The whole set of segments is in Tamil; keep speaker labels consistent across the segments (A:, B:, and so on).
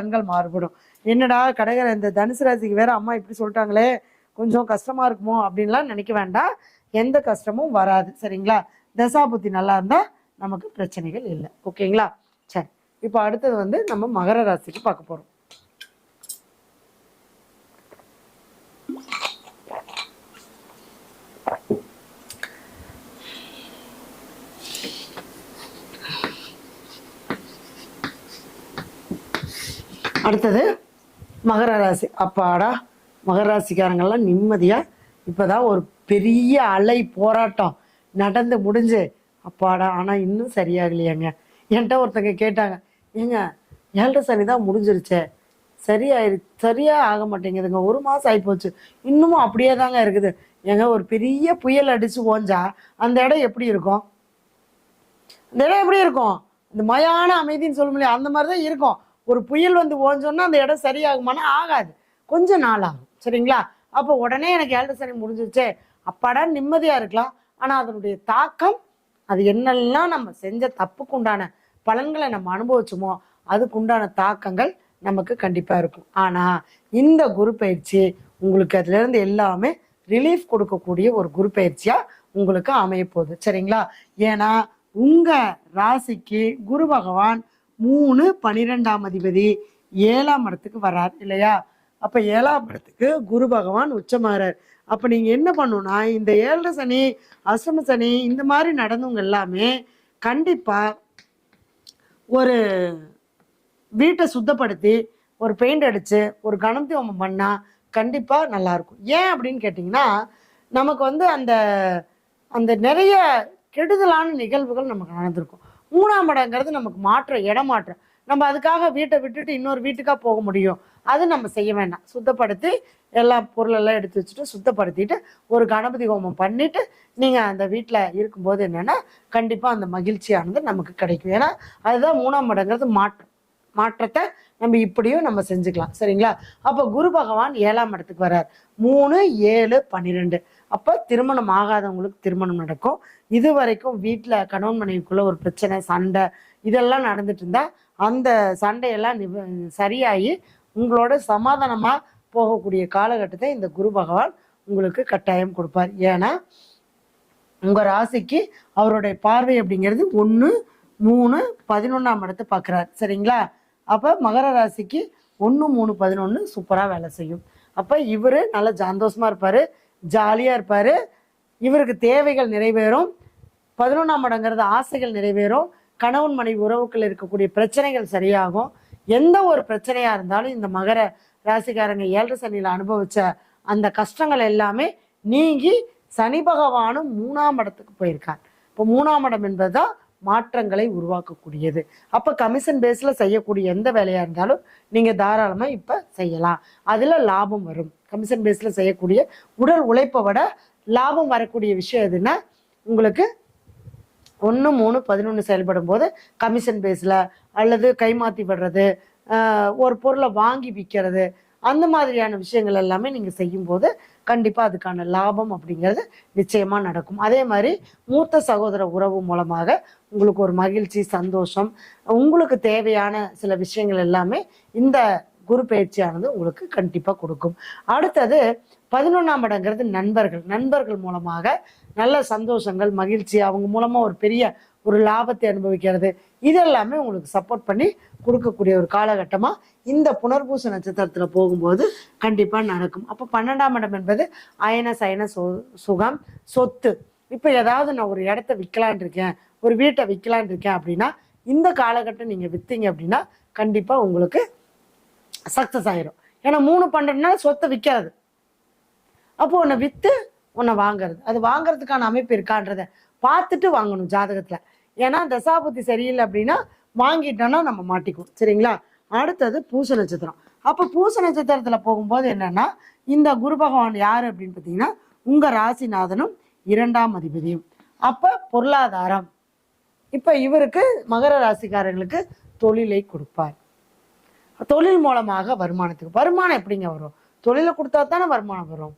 A: பலன்கள் மாறுபடும். என்னடா கடகர இந்த தனுசு ராசிக்கு வேற அம்மா இப்படி சொல்லிட்டாங்களே, கொஞ்சம் கஷ்டமா இருக்குமோ அப்படின்லாம் நினைக்க வேண்டாம். எந்த கஷ்டமும் வராது. சரிங்களா? தசாபுத்தி நல்லா இருந்தா நமக்கு பிரச்சனைகள் இல்லை. ஓகேங்களா? சரி, இப்போ அடுத்தது வந்து நம்ம மகர ராசிக்கு பார்க்க போறோம். அடுத்தது மகர ராசி. அப்பாடா, மகர ராசிக்காரங்கெல்லாம் நிம்மதியா இப்பதான் ஒரு பெரிய அலை போராட்டம் நடந்து முடிஞ்சு அப்பாடா, ஆனா இன்னும் சரியாகலையாங்க. என்கிட்ட ஒருத்தங்க கேட்டாங்க, ஏங்க 7 சனி தான் முடிஞ்சிருச்சே, சரியா ஆக மாட்டேங்குதுங்க, 1 மாசம் ஆயிப்போச்சு, இன்னமும் அப்படியே தாங்க இருக்குது. ஏங்க ஒரு பெரிய புயல் அடிச்சு ஓஞ்சா அந்த இடம் எப்படி இருக்கும்? அந்த இடம் எப்படி இருக்கும்? இந்த மயான அமைதின்னு சொல்ல முடியாது, அந்த மாதிரி தான் இருக்கும். ஒரு புயல் வந்து ஓஞ்சோன்னா அந்த இடம் சரியாகுமானா ஆகாது, கொஞ்சம் நாள் ஆகும். சரிங்களா? அப்போ உடனே எனக்கு 7 சனி முடிஞ்சிருச்சே அப்பாடா நிம்மதியா இருக்கலாம். ஆனா அதனுடைய தாக்கம், அது என்னெல்லாம் நம்ம செஞ்ச தப்புக்கு உண்டான பலன்களை நம்ம அனுபவிச்சோமோ அதுக்குண்டான தாக்கங்கள் நமக்கு கண்டிப்பா இருக்கும். ஆனா இந்த குரு பயிற்சி உங்களுக்கு அதுல இருந்து எல்லாமே ரிலீஃப் கொடுக்கக்கூடிய ஒரு குரு பயிற்சியா உங்களுக்கு அமைய போகுது. சரிங்களா? ஏன்னா உங்க ராசிக்கு குரு பகவான் 3/12ஆம் அதிபதி 7ஆம் இடத்துக்கு வர்றார் இல்லையா? அப்ப 7ஆம் இடத்துக்கு குரு பகவான் உச்சமாறார். அப்ப நீங்க என்ன பண்ணணும்னா, இந்த 7 சனி அஷ்டம சனி இந்த மாதிரி நடந்தவங்க எல்லாமே கண்டிப்பா ஒரு வீட்டை சுத்தப்படுத்தி ஒரு பெயிண்ட் அடிச்சு ஒரு கணபதி ஹோமம் பண்ணா கண்டிப்பா நல்லா இருக்கும். ஏன் அப்படின்னு கேட்டிங்கன்னா, நமக்கு வந்து அந்த அந்த நிறைய கெடுதலான நிகழ்வுகள் நமக்கு நடந்திருக்கும். 3ஆம் இடங்கிறது நமக்கு மாற்றம், இடமாற்றம். நம்ம அதுக்காக வீட்டை விட்டுட்டு இன்னொரு வீட்டுக்கா போக முடியும்? அது நம்ம செய்ய வேண்டாம். சுத்தப்படுத்தி எல்லா பொருளெல்லாம் எடுத்து வச்சுட்டு சுத்தப்படுத்திட்டு ஒரு கணபதி ஹோமம் பண்ணிட்டு நீங்க அந்த வீட்டில் இருக்கும்போது என்னன்னா கண்டிப்பா அந்த மகிழ்ச்சியானது நமக்கு கிடைக்கும். ஏன்னா அதுதான் 3ஆம் இடங்கிறது மாற்றத்தை நம்ம இப்படியும் நம்ம செஞ்சுக்கலாம். சரிங்களா? அப்போ குரு பகவான் 7ஆம் இடத்துக்கு வர்றார். 3, 7, 12. அப்போ திருமணம் ஆகாதவங்களுக்கு திருமணம் நடக்கும். இது வரைக்கும் வீட்டில் கணவன் மனைவிக்குள்ள ஒரு பிரச்சனை, சண்டை இதெல்லாம் நடந்துட்டு இருந்தா அந்த சண்டையெல்லாம் சரியாகி உங்களோட சமாதானமா போகக்கூடிய காலகட்டத்தை இந்த குரு பகவான் உங்களுக்கு கட்டாயம் கொடுப்பார். ஏன்னா உங்க ராசிக்கு அவருடைய பார்வை அப்படிங்கிறது 1, 3, 11ஆம் இடத்தை பார்க்குறாரு. சரிங்களா? அப்போ மகர ராசிக்கு 1, 3, 11 சூப்பராக வேலை செய்யும். அப்போ இவர் நல்ல சந்தோஷமா இருப்பார், ஜாலியாக இருப்பார், இவருக்கு தேவைகள் நிறைவேறும். 11ஆம் இடங்கிறது ஆசைகள் நிறைவேறும். கணவன் மனைவி உறவுக்குள்ள இருக்கக்கூடிய பிரச்சனைகள் சரியாகும். எந்த ஒரு பிரச்சனையா இருந்தாலும் இந்த மகர ராசிக்காரங்க 7 சனியில அனுபவிச்ச அந்த கஷ்டங்கள் எல்லாமே நீங்கி சனி பகவானும் 3ஆம் இடத்துக்கு போயிருக்கார். இப்போ 3ஆம் இடம் என்பதுதான் மாற்றங்களை உருவாக்கக்கூடியது. அப்ப கமிஷன் பேஸ்ல செய்யக்கூடிய எந்த வேலையா இருந்தாலும் நீங்க தாராளமா இப்ப செய்யலாம். அதுல லாபம் வரும். கமிஷன் பேஸ்ல செய்யக்கூடிய உடல் உழைப்பை விட லாபம் வரக்கூடிய விஷயம் எதுன்னா, உங்களுக்கு 1, 3, 11 செயல்படும் போது கமிஷன் பேஸ்ல அல்லது கைமாத்தி விடுறது, ஒரு பொருளை வாங்கி விற்கிறது, அந்த மாதிரியான விஷயங்கள் எல்லாமே நீங்க செய்யும் போது கண்டிப்பா அதுக்கான லாபம் அப்படிங்கிறது நிச்சயமா நடக்கும். அதே மாதிரி மூத்த சகோதர உறவு மூலமாக உங்களுக்கு ஒரு மகிழ்ச்சி, சந்தோஷம், உங்களுக்கு தேவையான சில விஷயங்கள் எல்லாமே இந்த குரு பயிற்சியானது உங்களுக்கு கண்டிப்பா கொடுக்கும். அடுத்தது 11ஆம் இடங்கிறது நண்பர்கள் மூலமாக நல்ல சந்தோஷங்கள், மகிழ்ச்சி, அவங்க மூலமா ஒரு பெரிய ஒரு லாபத்தை அனுபவிக்கிறது, இதெல்லாமே உங்களுக்கு சப்போர்ட் பண்ணி கொடுக்கக்கூடிய ஒரு காலகட்டமா இந்த புனர்பூச நட்சத்திரத்துல போகும்போது கண்டிப்பா நடக்கும். அப்போ 12ஆம் இடம் என்பது அயன சயன சுகம், சொத்து. இப்போ ஏதாவது நான் ஒரு இடத்த விற்கலான் இருக்கேன், ஒரு வீட்டை விற்கலான் இருக்கேன் அப்படின்னா இந்த காலகட்டம் நீங்க வித்தீங்க அப்படின்னா கண்டிப்பா உங்களுக்கு சக்சஸ் ஆயிரும். ஏன்னா 3, 12 சொத்தை விற்காது. அப்போ உன்னை வித்து உன்னை வாங்குறது, அது வாங்குறதுக்கான அமைப்பு இருக்கான்றத பார்த்துட்டு வாங்கணும் ஜாதகத்துல. ஏன்னா தசாபுத்தி சரியில்லை அப்படின்னா வாங்கிட்டோம்னா நம்ம மாட்டிக்குவோம். சரிங்களா? அடுத்தது பூச நட்சத்திரம். அப்போ பூச நட்சத்திரத்துல போகும்போது என்னன்னா, இந்த குரு பகவான் யாரு அப்படின்னு பார்த்தீங்கன்னா உங்க ராசிநாதனும் 2ஆம் அதிபதியும். அப்ப பொருளாதாரம், இப்ப இவருக்கு மகர ராசிக்காரங்களுக்கு தொழிலை கொடுப்பார். தொழில் மூலமாக வருமானம் எப்படிங்க வரும்? தொழிலை கொடுத்தா தானே வருமானம் வரும்.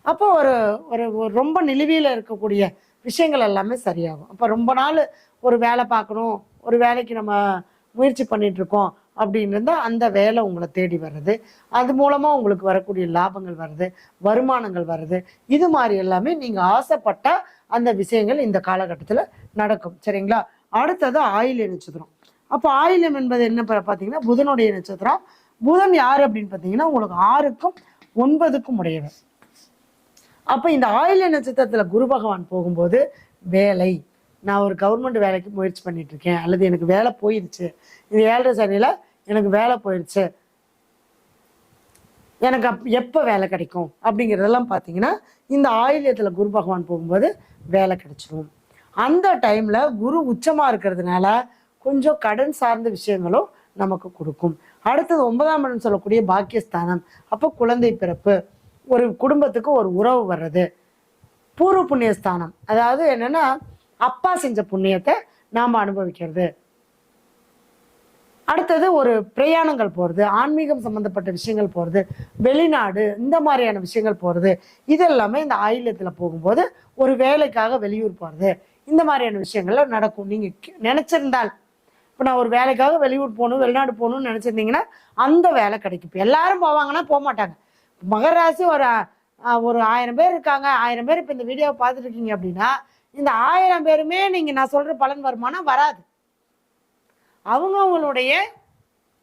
A: அப்போ ஒரு ஒரு ரொம்ப நிலுவையில் இருக்கக்கூடிய விஷயங்கள் எல்லாமே சரியாகும். அப்போ ரொம்ப நாள் ஒரு வேலை பார்க்கணும், ஒரு வேலைக்கு நம்ம முயற்சி பண்ணிட்டு இருக்கோம் அப்படின்னு இருந்தால் அந்த வேலை உங்களை தேடி வர்றது, அது மூலமாக உங்களுக்கு வரக்கூடிய லாபங்கள் வருது, வருமானங்கள் வருது. இது மாதிரி எல்லாமே நீங்கள் ஆசைப்பட்ட அந்த விஷயங்கள் இந்த காலகட்டத்தில் நடக்கும். சரிங்களா? அடுத்தது ஆயில்ய நட்சத்திரம். அப்போ ஆயில்யம் என்பது என்ன பார்த்தீங்கன்னா புதனுடைய நட்சத்திரம். புதன் யார் அப்படின்னு பார்த்தீங்கன்னா உங்களுக்கு 6க்கும் 9க்கும் உடையவர். அப்போ இந்த ஆயில்ய நட்சத்திரத்தில் குரு பகவான் போகும்போது வேலை, நான் ஒரு கவர்மெண்ட் வேலைக்கு முயற்சி பண்ணிட்டு இருக்கேன், அல்லது எனக்கு வேலை போயிடுச்சு, இது 7.5 சனியில் எனக்கு வேலை போயிடுச்சு, எனக்கு எப்போ வேலை கிடைக்கும் அப்படிங்கிறதெல்லாம் பார்த்தீங்கன்னா இந்த ஆயில்யத்தில் குரு பகவான் போகும்போது வேலை கிடைச்சிரும். அந்த டைமில் குரு உச்சமாக இருக்கிறதுனால கொஞ்சம் கடன் சார்ந்த விஷயங்களும் நமக்கு கொடுக்கும். அடுத்தது 9ஆம் இடம் சொல்லக்கூடிய பாக்கியஸ்தானம். அப்போ குழந்தை பிறப்பு, ஒரு குடும்பத்துக்கு ஒரு உறவு வர்றது, பூர்வ புண்ணியஸ்தானம், அதாவது என்னன்னா அப்பா செஞ்ச புண்ணியத்தை நாம் அனுபவிக்கிறது. அடுத்தது ஒரு பிரயாணங்கள் போகிறது, ஆன்மீகம் சம்மந்தப்பட்ட விஷயங்கள் போகிறது, வெளிநாடு, இந்த மாதிரியான விஷயங்கள் போகிறது. இதெல்லாமே இந்த ஆயில்யத்தில் போகும்போது ஒரு வேலைக்காக வெளியூர் போகிறது, இந்த மாதிரியான விஷயங்கள்லாம் நடக்கும். நீங்கள் நினச்சிருந்தால், இப்போ நான் ஒரு வேலைக்காக வெளியூர் போகணும், வெளிநாடு போகணும்னு நினச்சிருந்தீங்கன்னா அந்த வேலை கிடைக்கும். இப்போ எல்லாரும் போவாங்கன்னா போக மாட்டாங்க. மகர ராசி ஒரு 1000 பேர் இருக்காங்க, 1000 பேர் இப்போ இந்த வீடியோவை பார்த்துட்டு இருக்கீங்க அப்படின்னா இந்த 1000 பேருமே நீங்கள் நான் சொல்கிற பலன் வருமானம் வராது. அவங்களுடைய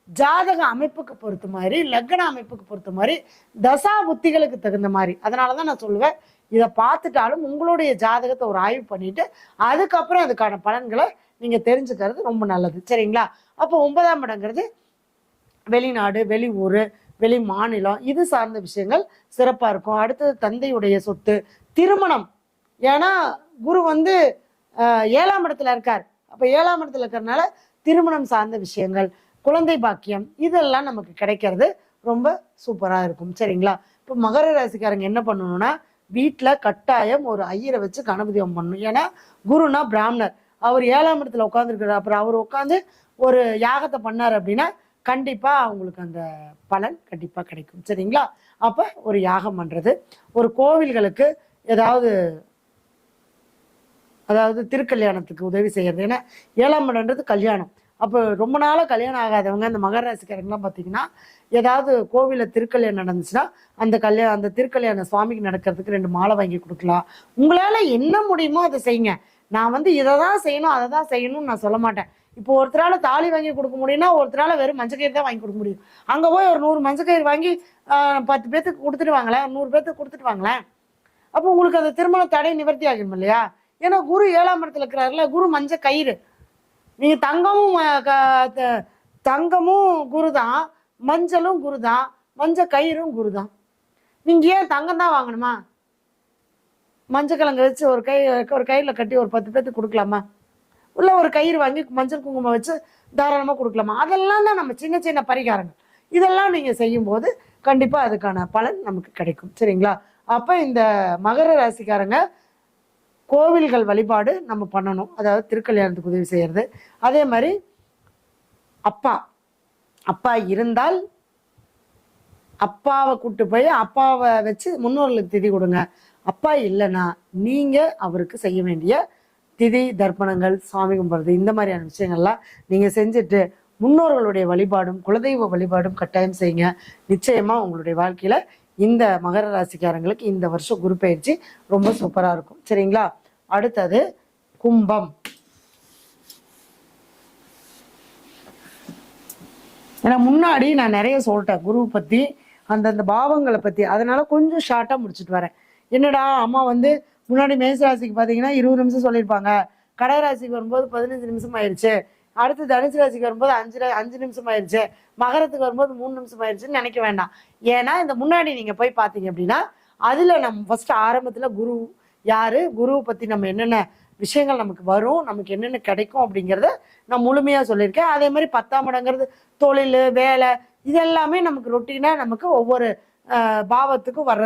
A: ஜாதக அமைப்புக்கு பொறுத்த மாதிரி, லக்ன அமைப்புக்கு பொறுத்த மாதிரி, தசா புத்திகளுக்கு தகுந்த மாதிரி. அதனால தான் நான் சொல்லுவேன், இதை பார்த்துட்டாலும் உங்களுடைய ஜாதகத்தை ஒரு ஆய்வு பண்ணிட்டு அதுக்கப்புறம் அதுக்கான பலன்களை நீங்கள் தெரிஞ்சுக்கிறது ரொம்ப நல்லது. சரிங்களா? அப்போ 9ஆம் இடங்கிறது வெளிநாடு, வெளியூர், வெளி மாநிலம், இது சார்ந்த விஷயங்கள் சிறப்பாக இருக்கும். அடுத்தது தந்தையுடைய சொத்து, திருமணம். ஏன்னா குரு 7ஆம் இடத்துல இருக்கார். அப்போ 7ஆம் இடத்துல இருக்கிறதுனால திருமணம் சார்ந்த விஷயங்கள், குழந்தை பாக்கியம், இதெல்லாம் நமக்கு கிடைக்கிறது ரொம்ப சூப்பராக இருக்கும். சரிங்களா? இப்போ மகர ராசிக்காரங்க என்ன பண்ணணும்னா வீட்டில் கட்டாயம் ஒரு ஐயரை வச்சு கணபதி ஹோமம் பண்ணணும். ஏன்னா குருனா பிராமணர், அவர் 7ஆம் இடத்துல உட்காந்துருக்கிறார். அப்புறம் அவர் உட்காந்து ஒரு யாகத்தை பண்ணார் அப்படின்னா கண்டிப்பாக அவங்களுக்கு அந்த பலன் கண்டிப்பாக கிடைக்கும். சரிங்களா? அப்போ ஒரு யாகம் பண்ணுறது, ஒரு கோவில்களுக்கு அதாவது திருக்கல்யாணத்துக்கு உதவி செய்கிறது. ஏன்னா 7ஆம் இடம்ன்றது கல்யாணம். அப்போ ரொம்ப நாளாக கல்யாணம் ஆகாதவங்க அந்த மகர ராசிக்காரங்களாம் பார்த்தீங்கன்னா ஏதாவது கோவிலில் திருக்கல்யாணம் நடந்துச்சுன்னா அந்த திருக்கல்யாணம் சுவாமிக்கு நடக்கிறதுக்கு 2 மாலை வாங்கி கொடுக்கலாம். உங்களால் என்ன முடியுமோ அதை செய்யுங்க. நான் இதை தான் செய்யணும், அதை தான் செய்யணும்னு நான் சொல்ல மாட்டேன். இப்போ ஒருத்தரால் தாலி வாங்கி கொடுக்க முடியும்னா ஒருத்தரால் வெறும் மஞ்சக்கயிறு தான் வாங்கி கொடுக்க முடியும். அங்கே போய் ஒரு 100 மஞ்சக்கயிறு வாங்கி 10 பேர்த்துக்கு கொடுத்துட்டு வாங்களேன், 100 பேர்த்துக்கு கொடுத்துட்டு வாங்களேன். அப்போ உங்களுக்கு அந்த திருமண தடை நிவர்த்தி ஆகிடும் இல்லையா? ஏன்னா குரு 7ஆம் இடத்துல இருக்கிறாருல, குரு மஞ்ச கயிறு. நீங்கள் தங்கமும் குரு தான், மஞ்சளும் குரு தான், மஞ்ச கயிறும் குரு தான். நீங்கள் ஏன் தங்கம் தான் வாங்கணுமா? மஞ்சக்கிழங்கு வச்சு ஒரு கயிறில் கட்டி ஒரு 10 பேர்த்துக்கு கொடுக்கலாமா? உள்ள ஒரு கயிறு வாங்கி மஞ்சள் குங்குமம் வச்சு தாராளமாக கொடுக்கலாமா? அதெல்லாம் தான் நம்ம சின்ன சின்ன பரிகாரங்கள். இதெல்லாம் நீங்கள் செய்யும்போது கண்டிப்பாக அதுக்கான பலன் நமக்கு கிடைக்கும். சரிங்களா? அப்போ இந்த மகர ராசிக்காரங்க கோவில்கள் வழிபாடு நம்ம பண்ணணும். அதாவது திருக்கல்யாணத்துக்கு உதவி செய்கிறது. அதே மாதிரி அப்பா இருந்தால் அப்பாவை கூப்பிட்டு போய் அப்பாவை வச்சு முன்னோர்களுக்கு திதி கொடுங்க. அப்பா இல்லைன்னா நீங்கள் அவருக்கு செய்ய வேண்டிய திதி தர்ப்பணங்கள், சாமி கும்பிட்றது, இந்த மாதிரியான விஷயங்கள்லாம் நீங்கள் செஞ்சுட்டு முன்னோர்களுடைய வழிபாடும் குலதெய்வ வழிபாடும் கட்டாயம் செய்யுங்க. நிச்சயமாக உங்களுடைய வாழ்க்கையில் இந்த மகர ராசிக்காரங்களுக்கு இந்த வருஷம் குரு பயிற்சி ரொம்ப சூப்பராக இருக்கும். சரிங்களா? அடுத்தது கும்பம். ஏன்னா முன்னாடி நான் நிறைய சொல்லிட்டேன் குருவை பற்றி, அந்தந்த பாவங்களை பற்றி. அதனால கொஞ்சம் ஷார்ட்டாக முடிச்சுட்டு வரேன். என்னடா அம்மா முன்னாடி மேச ராசிக்கு பார்த்தீங்கன்னா 20 நிமிஷம் சொல்லியிருப்பாங்க, கடக ராசிக்கு வரும்போது 15 நிமிஷம் ஆயிடுச்சு, அடுத்து தனுசு ராசிக்கு வரும்போது 5 நிமிஷம் ஆயிடுச்சு, மகரத்துக்கு வரும்போது 3 நிமிஷம் ஆயிடுச்சுன்னு நினைக்க வேண்டாம். ஏன்னா இந்த முன்னாடி நீங்கள் போய் பார்த்தீங்க அப்படின்னா அதில் நம்ம ஃபஸ்ட்டு ஆரம்பத்தில் குரு யார், குருவை பற்றி நம்ம என்னென்ன விஷயங்கள் நமக்கு வரும், நமக்கு என்னென்ன கிடைக்கும் அப்படிங்கிறத நான் முழுமையாக சொல்லியிருக்கேன். அதே மாதிரி 10ஆம் இடங்கிறது தொழில், வேலை, இதெல்லாமே நமக்கு ரொட்டீனாக நமக்கு ஒவ்வொரு பாவத்துக்கும் வர்றது.